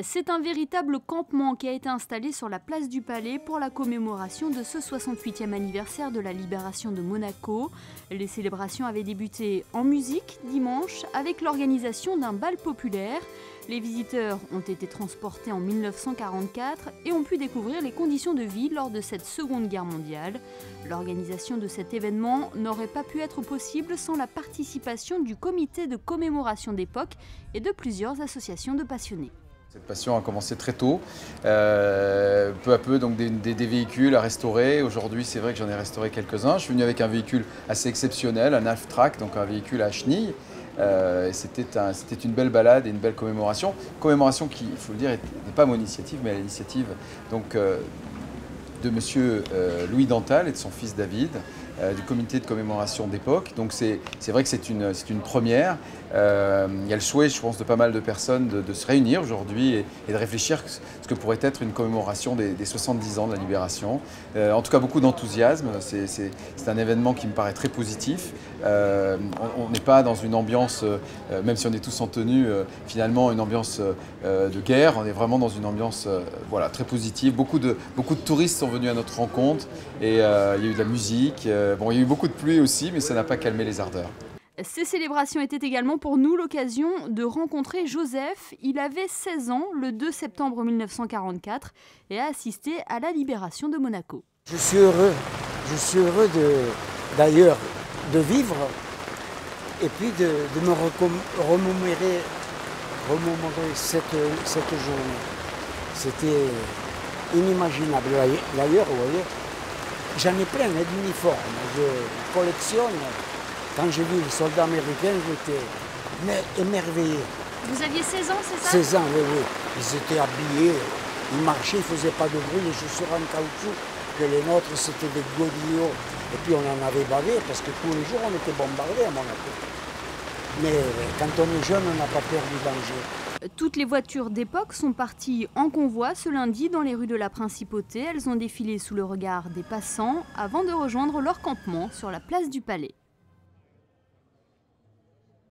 C'est un véritable campement qui a été installé sur la place du Palais pour la commémoration de ce 68e anniversaire de la libération de Monaco. Les célébrations avaient débuté en musique dimanche avec l'organisation d'un bal populaire. Les visiteurs ont été transportés en 1944 et ont pu découvrir les conditions de vie lors de cette Seconde Guerre mondiale. L'organisation de cet événement n'aurait pas pu être possible sans la participation du comité de commémoration d'époque et de plusieurs associations de passionnés. Cette passion a commencé très tôt, peu à peu donc des véhicules à restaurer. Aujourd'hui c'est vrai que j'en ai restauré quelques-uns. Je suis venu avec un véhicule assez exceptionnel, un half-track, donc un véhicule à chenilles. C'était une belle balade et une belle commémoration. Commémoration qui, il faut le dire, n'est pas mon initiative, mais à l'initiative de monsieur Louis Dantal et de son fils David, du comité de commémoration d'époque. Donc c'est vrai que c'est une première. Il y a le souhait, je pense, de pas mal de personnes de se réunir aujourd'hui et de réfléchir à ce que pourrait être une commémoration des 70 ans de la Libération. En tout cas, beaucoup d'enthousiasme. C'est un événement qui me paraît très positif. On n'est pas dans une ambiance, même si on est tous en tenue, finalement une ambiance de guerre. On est vraiment dans une ambiance voilà, très positive. Beaucoup de touristes sont venus à notre rencontre et il y a eu de la musique. Bon, il y a eu beaucoup de pluie aussi, mais ça n'a pas calmé les ardeurs. Ces célébrations étaient également pour nous l'occasion de rencontrer Joseph. Il avait 16 ans le 2 septembre 1944 et a assisté à la libération de Monaco. Je suis heureux d'ailleurs de vivre et puis de me remémorer cette journée. C'était inimaginable. D'ailleurs, vous voyez, j'en ai plein d'uniformes. Je collectionne. Quand j'ai vu les soldats américains, j'étais émerveillé. Vous aviez 16 ans, c'est ça? 16 ans, oui. Ils étaient habillés, ils marchaient, ils ne faisaient pas de bruit, les chaussures en caoutchouc, que les nôtres, c'était des godillots. Et puis on en avait bavé, parce que tous les jours, on était bombardés à Monaco. Mais quand on est jeune, on n'a pas peur du danger. Toutes les voitures d'époque sont parties en convoi ce lundi dans les rues de la Principauté. Elles ont défilé sous le regard des passants avant de rejoindre leur campement sur la place du Palais.